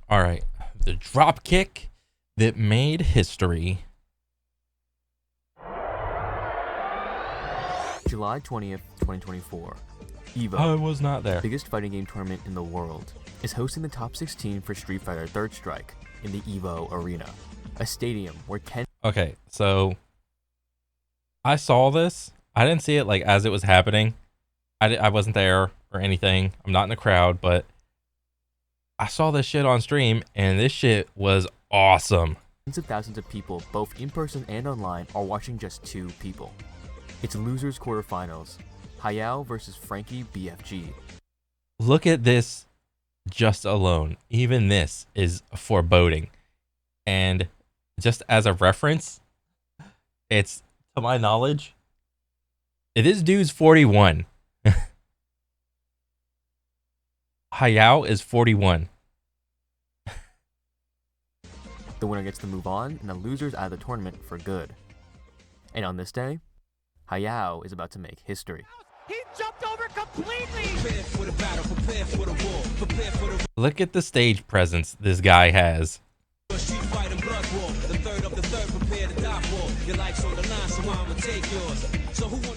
All right. The drop kick that made history. July 20th, 2024. EVO, I was not there. biggest fighting game tournament in the world, is hosting the top 16 for Street Fighter Third Strike in the EVO Arena, a stadium where 10. Okay, so I saw this. I didn't see it like as it was happening. I wasn't there or anything. I'm not in the crowd, but I saw this shit on stream, and this shit was awesome. Tens of thousands of people, both in person and online, are watching just two people. It's losers quarterfinals, Hayao versus Frankie BFG. Look at this just alone. Even this is foreboding. And just as a reference, it's, to my knowledge, this dude's 41. Hayao is 41. The winner gets to move on, and the loser's out of the tournament for good. And on this day, Hayao is about to make history. He jumped over completely! Look at the stage presence this guy has.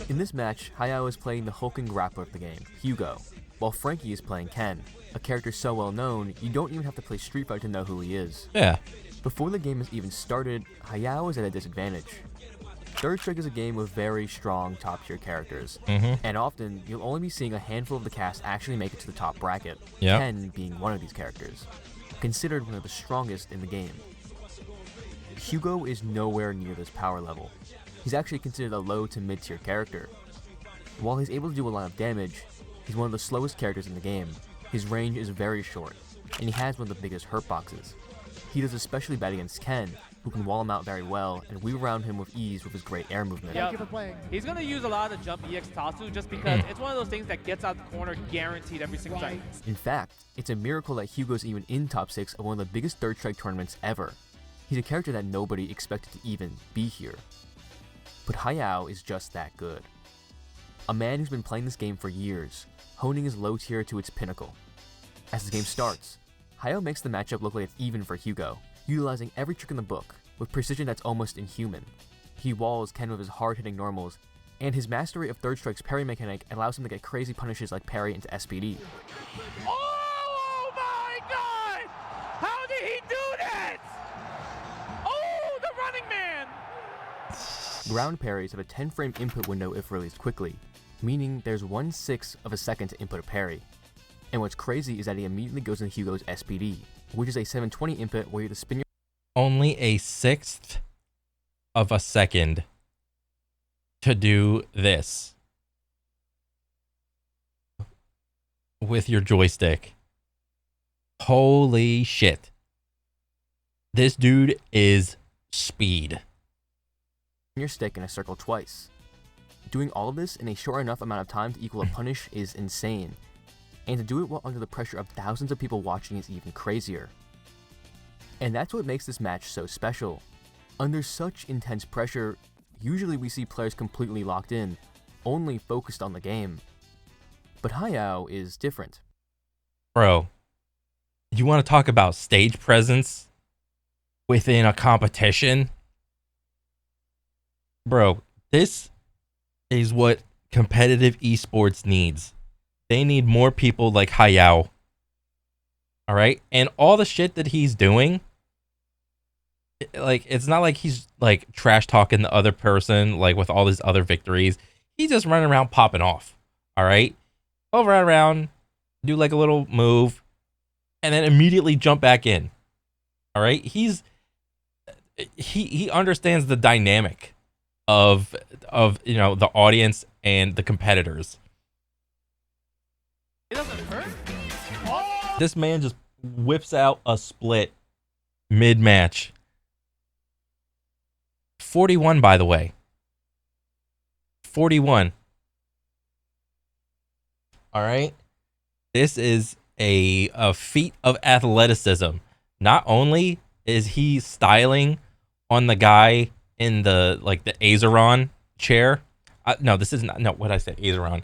In this match, Hayao is playing the hulking grappler of the game, Hugo, while Frankie is playing Ken, a character so well known you don't even have to play Street Fighter to know who he is. Yeah. Before the game has even started, Hayao is at a disadvantage. Third Strike is a game with very strong top-tier characters, and often you'll only be seeing a handful of the cast actually make it to the top bracket, Yep. Ken being one of these characters, considered one of the strongest in the game. Hugo is nowhere near this power level. He's actually considered a low to mid-tier character. While he's able to do a lot of damage, he's one of the slowest characters in the game. His range is very short, and he has one of the biggest hurt boxes. He does especially bad against Ken, who can wall him out very well and weave around him with ease with his great air movement. Yep. He's going to use a lot of the jump EX Tatsu just because it's one of those things that gets out the corner guaranteed every single time. In fact, it's a miracle that Hugo's even in top 6 of one of the biggest Third Strike tournaments ever. He's a character that nobody expected to even be here. But Hayao is just that good. A man who's been playing this game for years, honing his low tier to its pinnacle. As the game starts, Hayao makes the matchup look like it's even for Hugo, utilizing every trick in the book, with precision that's almost inhuman. He walls Ken with his hard-hitting normals, and his mastery of Third Strike's parry mechanic allows him to get crazy punishes like parry into SPD. Oh my god! How did he do that? Oh, the running man! Ground parries have a 10-frame input window if released quickly, meaning there's 1/6 of a second to input a parry. And what's crazy is that he immediately goes into Hugo's SPD, which is a 720 input where you have to spin your Only a sixth of a second to do this with your joystick. Holy shit. This dude is speed. stick in a circle twice. Doing all of this in a short enough amount of time to equal a punish is insane, and to do it while under the pressure of thousands of people watching is even crazier. And that's what makes this match so special. Under such intense pressure, usually we see players completely locked in, only focused on the game. But Hayao is different. Bro, you want to talk about stage presence within a competition? Bro, this is what competitive esports needs. They need more people like Hayao. All right? And all the shit that he's doing, like, it's not like he's like trash talking the other person like with all these other victories. He's just running around popping off. All right? He'll run around, do like a little move, and then immediately jump back in. All right? He understands the dynamic of you know, the audience and the competitors. It doesn't hurt? Oh! This man just whips out a split mid-match. 41, by the way. 41. All right? This is a feat of athleticism. Not only is he styling on the guy in the, like, the Azeron chair. No, this is not, no, what did I say? Azeron.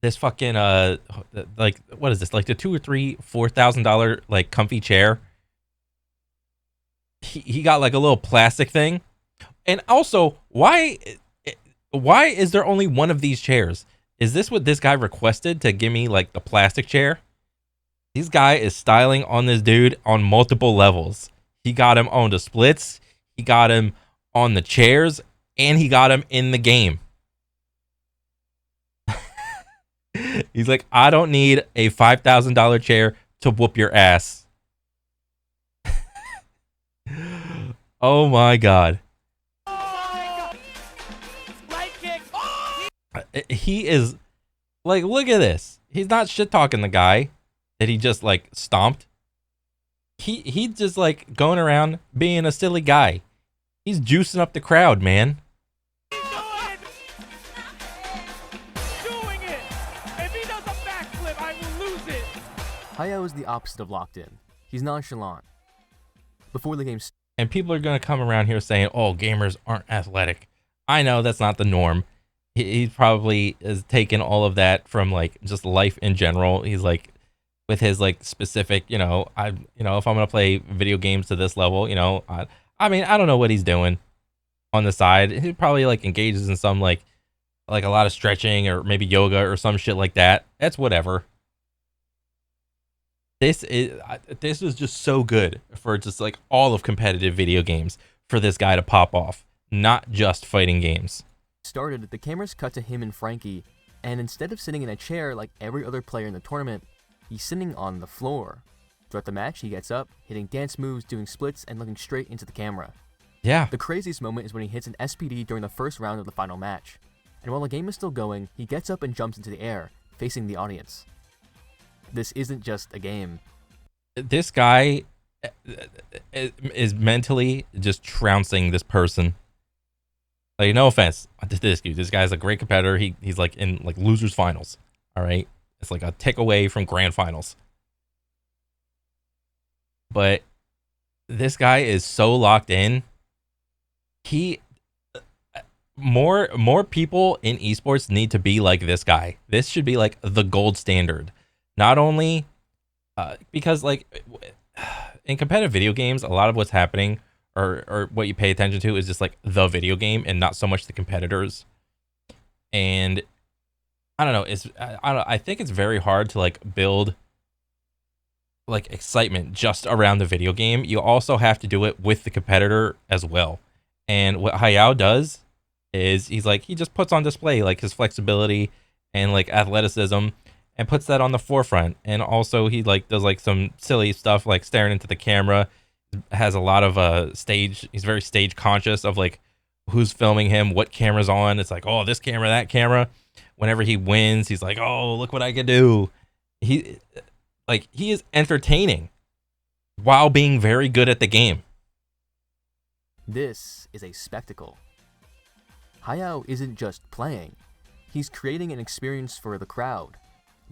This fucking, like, what is this? Like the $2,000 or $4,000, like, comfy chair he got like a little plastic thing. And also, why is there only one of these chairs? Is this what this guy requested to give me like the plastic chair? This guy is styling on this dude on multiple levels. He got him on the splits, he got him on the chairs, and he got him in the game. He's like, I don't need a $5,000 chair to whoop your ass. Oh my god. He is like, look at this. He's not shit talking the guy that he just like stomped. He just like going around being a silly guy. He's juicing up the crowd, man. Doing it. If he does a backflip, I will lose it. Hayao is the opposite of locked in. He's nonchalant. Before the game And people are going to come around here saying, oh, gamers aren't athletic. I know that's not the norm. He probably is taking all of that from like just life in general. He's like with his like specific, if I'm going to play video games to this level, I mean, I don't know what he's doing on the side. He probably like engages in some like a lot of stretching or maybe yoga or some shit like that. That's whatever. This is just so good for just like all of competitive video games for this guy to pop off, not just fighting games. started, the cameras cut to him and Frankie, and instead of sitting in a chair like every other player in the tournament, he's sitting on the floor. Throughout the match, he gets up, hitting dance moves, doing splits, and looking straight into the camera. Yeah. The craziest moment is when he hits an SPD during the first round of the final match. And while the game is still going, he gets up and jumps into the air, facing the audience. This isn't just a game. This guy is mentally just trouncing this person. Like, no offense to this dude. This guy's a great competitor. He's like in like losers finals. All right. It's like a tick away from grand finals. But this guy is so locked in. More people in esports need to be like this guy. This should be like the gold standard. Not only because like in competitive video games, a lot of what's happening or what you pay attention to is just like the video game and not so much the competitors. And I don't know, I think it's very hard to like build like excitement just around the video game. You also have to do it with the competitor as well. And what Hayao does is he just puts on display like his flexibility and like athleticism and puts that on the forefront. And also he like does like some silly stuff like staring into the camera, has a lot of stage. He's very stage conscious of like who's filming him, what camera's on. It's like, oh, this camera, that camera. Whenever he wins, he's like, oh, look what I can do. He is entertaining while being very good at the game. This is a spectacle. Hayao isn't just playing. He's creating an experience for the crowd.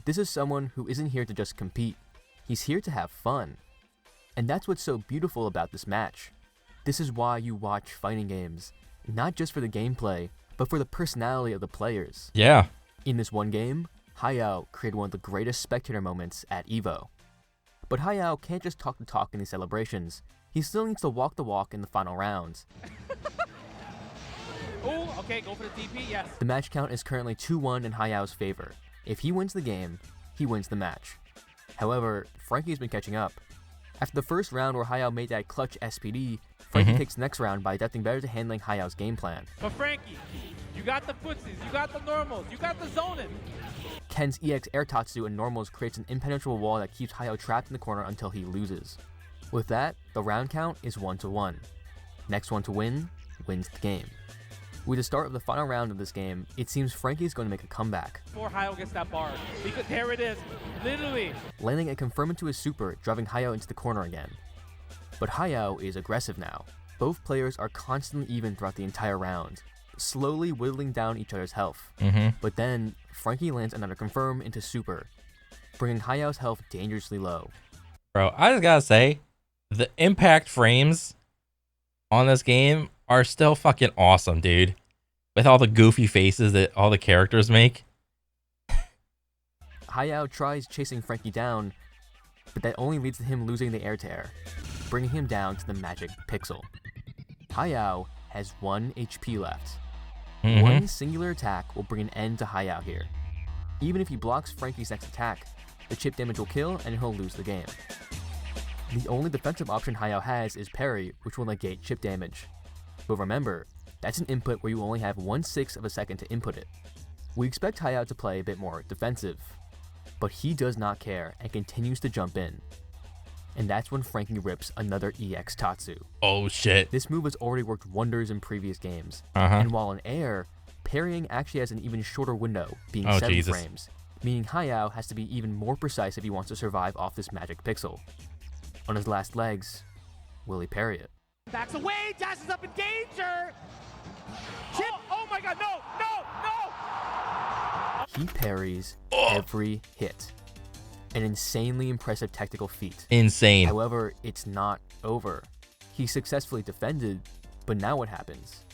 This is someone who isn't here to just compete. He's here to have fun. And that's what's so beautiful about this match. This is why you watch fighting games. Not just for the gameplay, but for the personality of the players. Yeah. In this one game, Hayao created one of the greatest spectator moments at EVO. But Hayao can't just talk the talk in these celebrations. He still needs to walk the walk in the final rounds. Oh, okay, go for the TP, yes. The match count is currently 2-1 in Hayao's favor. If he wins the game, he wins the match. However, Frankie's been catching up. After the first round where Hayao made that clutch SPD, Frankie takes the next round by adapting better to handling Hayao's game plan. But Frankie, you got the footsies, you got the normals, you got the zoning. Ken's EX Air Tatsu and normals creates an impenetrable wall that keeps Hayao trapped in the corner until he loses. With that, the round count is 1-1. Next one to win wins the game. With the start of the final round of this game, it seems Frankie is going to make a comeback. Before Hayao gets that bar, because there it is, literally. Landing a confirm into his super, driving Hayao into the corner again. But Hayao is aggressive now. Both players are constantly even throughout the entire round, slowly whittling down each other's health. But then, Frankie lands another confirm into super, bringing Hayao's health dangerously low. Bro, I just gotta say, the impact frames on this game are still fucking awesome, dude. With all the goofy faces that all the characters make. Hayao tries chasing Frankie down, but that only leads to him losing the air to air. bringing him down to the magic pixel. Hayao has 1 HP left. One singular attack will bring an end to Hayao here. Even if he blocks Frankie's next attack, the chip damage will kill and he'll lose the game. The only defensive option Hayao has is parry, which will negate chip damage. But remember, that's an input where you only have 1/6 of a second to input it. We expect Hayao to play a bit more defensive, but he does not care and continues to jump in. And that's when Frankie rips another EX Tatsu. Oh shit. This move has already worked wonders in previous games, Uh-huh. and while in air, parrying actually has an even shorter window, being Oh, 7 Jesus. frames, meaning Hayao has to be even more precise if he wants to survive off this magic pixel. On his last legs, will he parry it? Backs away, dashes up in danger. Chip. Oh my God, no, no, no. He parries every hit. An insanely impressive technical feat. Insane. However, it's not over. He successfully defended, but now what happens?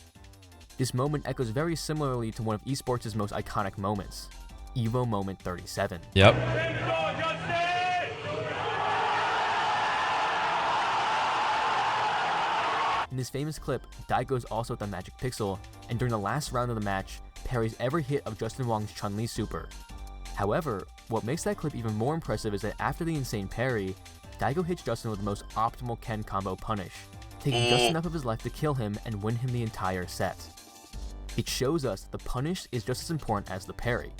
This moment echoes very similarly to one of esports' most iconic moments, Evo Moment 37. Yep. In this famous clip, Daigo's also at the magic pixel, and during the last round of the match, parries every hit of Justin Wong's Chun-Li super. However, what makes that clip even more impressive is that after the insane parry, Daigo hits Justin with the most optimal Ken combo punish, taking just enough of his life to kill him and win him the entire set. It shows us that the punish is just as important as the parry.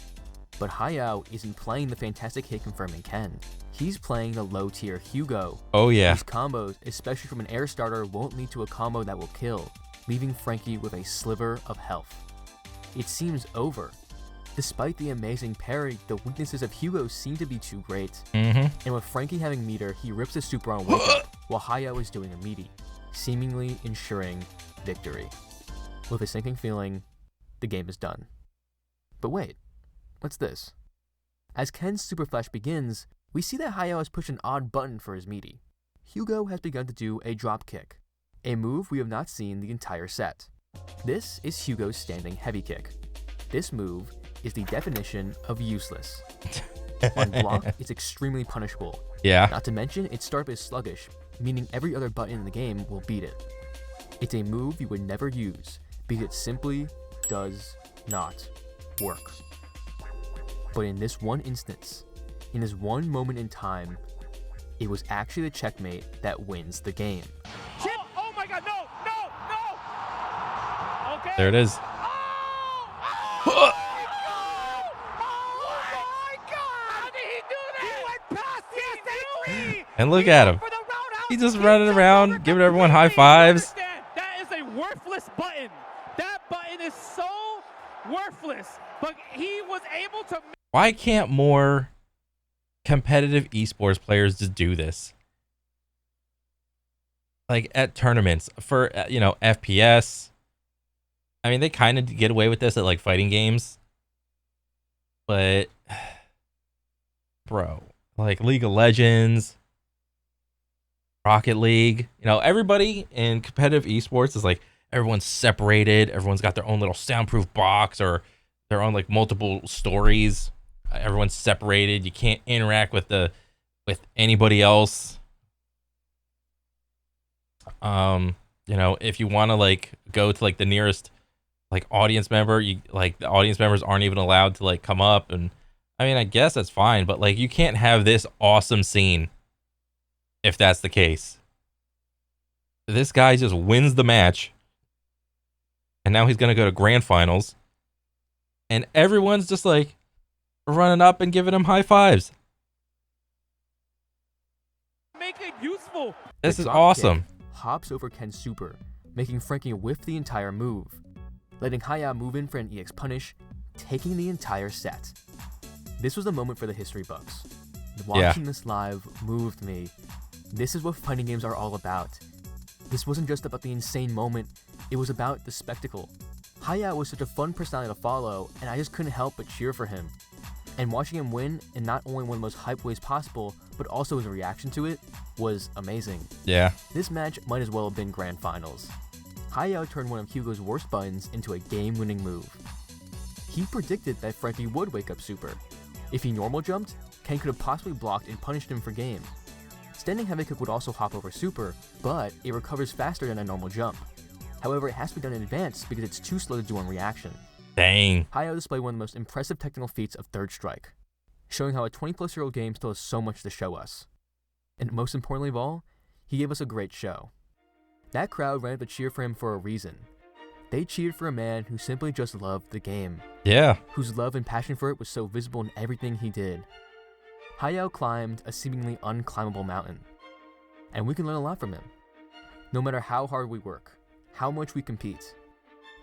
But Hayao isn't playing the fantastic hit confirming Ken. He's playing the low tier Hugo. Oh yeah. These combos, especially from an air starter, won't lead to a combo that will kill, leaving Frankie with a sliver of health. It seems over. Despite the amazing parry, the weaknesses of Hugo seem to be too great. And with Frankie having meter, he rips his super on wake up, while Hayao is doing a meaty, seemingly ensuring victory. With a sinking feeling, the game is done. But wait, what's this? As Ken's super flash begins, we see that Hayao has pushed an odd button for his meaty. Hugo has begun to do a dropkick, a move we have not seen the entire set. This is Hugo's standing heavy kick. This move is the definition of useless. On block, it's extremely punishable. Yeah. Not to mention, its startup is sluggish, meaning every other button in the game will beat it. It's a move you would never use, because it simply does not work. But in this one instance, in this one moment in time, it was actually the checkmate that wins the game. Chip. Oh my God, no, no, no. Okay. There it is. Oh my God! How did he do that? He went past the assembly. And look at him. For the roundhouse He's just kick running to around, overcome giving everyone the high beat. fives. Understand, that is a worthless button. That button is so worthless. But he was able to. Why can't more competitive esports players just do this? Like at tournaments for, FPS. I mean, they kind of get away with this at like fighting games. But, bro, like League of Legends, Rocket League, everybody in competitive esports is like, everyone's separated. Everyone's got their own little soundproof box or their own like multiple stories. Everyone's separated. You can't interact with anybody else. If you want to like go to like the nearest like audience member, the audience members aren't even allowed to like come up. And I mean, I guess that's fine, but like you can't have this awesome scene if that's the case. This guy just wins the match, and now he's gonna go to grand finals, and everyone's just like running up and giving him high fives. Make it useful. This The is drop awesome. kick hops over Ken's super, making Frankie whiff the entire move, letting Hayao move in for an EX punish, taking the entire set. This was a moment for the history buffs. Watching this live moved me. This is what fighting games are all about. This wasn't just about the insane moment, it was about the spectacle. Hayao was such a fun personality to follow, and I just couldn't help but cheer for him. And watching him win in not only one of the most hype ways possible, but also his reaction to it, was amazing. Yeah. This match might as well have been grand finals. Hayao turned one of Hugo's worst buttons into a game-winning move. He predicted that Frankie would wake up super. If he normal jumped, Ken could have possibly blocked and punished him for game. Standing heavy kick would also hop over super, but it recovers faster than a normal jump. However, it has to be done in advance because it's too slow to do on reaction. Dang. Hayao displayed one of the most impressive technical feats of third strike, showing how a 20-plus-year-old game still has so much to show us. And most importantly of all, he gave us a great show. That crowd ran up to cheer for him for a reason. They cheered for a man who simply just loved the game. Yeah. Whose love and passion for it was so visible in everything he did. Hayao climbed a seemingly unclimbable mountain, and we can learn a lot from him. No matter how hard we work, how much we compete,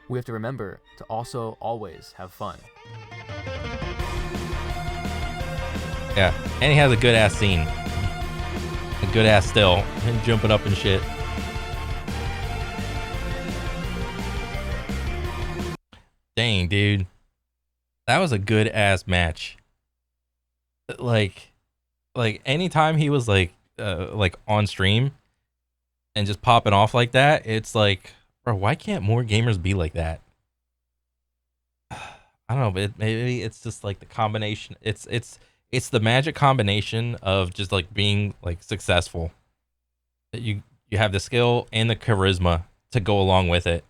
we have to remember to also always have fun. Yeah, and he has a good ass scene. A good ass still. Him jumping up and shit. Dang, dude. That was a good ass match. Like anytime he was like on stream and just popping off like that, it's like, bro, why can't more gamers be like that? I don't know, but maybe it's just like the combination. It's the magic combination of just like being like successful. That you have the skill and the charisma to go along with it.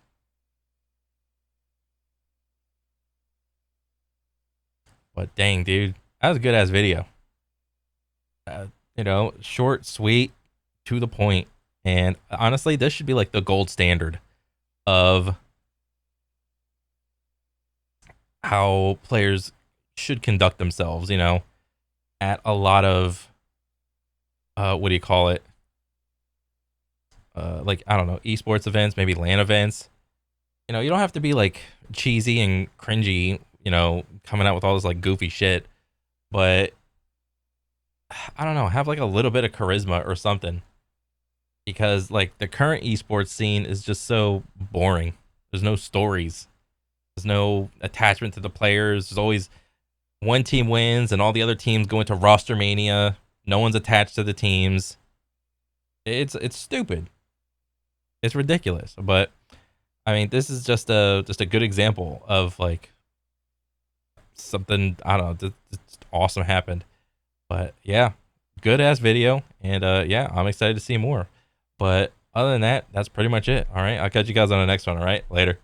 But dang, dude, that was a good ass video. Short, sweet, to the point. And honestly, this should be like the gold standard of how players should conduct themselves, at a lot of, what do you call it? I don't know, esports events, maybe LAN events. You don't have to be like cheesy and cringy, coming out with all this like goofy shit. But I don't know, have like a little bit of charisma or something. Because like the current esports scene is just so boring. There's no stories. There's no attachment to the players. There's always one team wins and all the other teams go into roster mania. No one's attached to the teams. It's stupid. It's ridiculous. But I mean, this is just a good example of like something, I don't know, just awesome happened. But yeah, good ass video, and yeah, I'm excited to see more. But other than that, that's pretty much it. All right, I'll catch you guys on the next one. All right, later.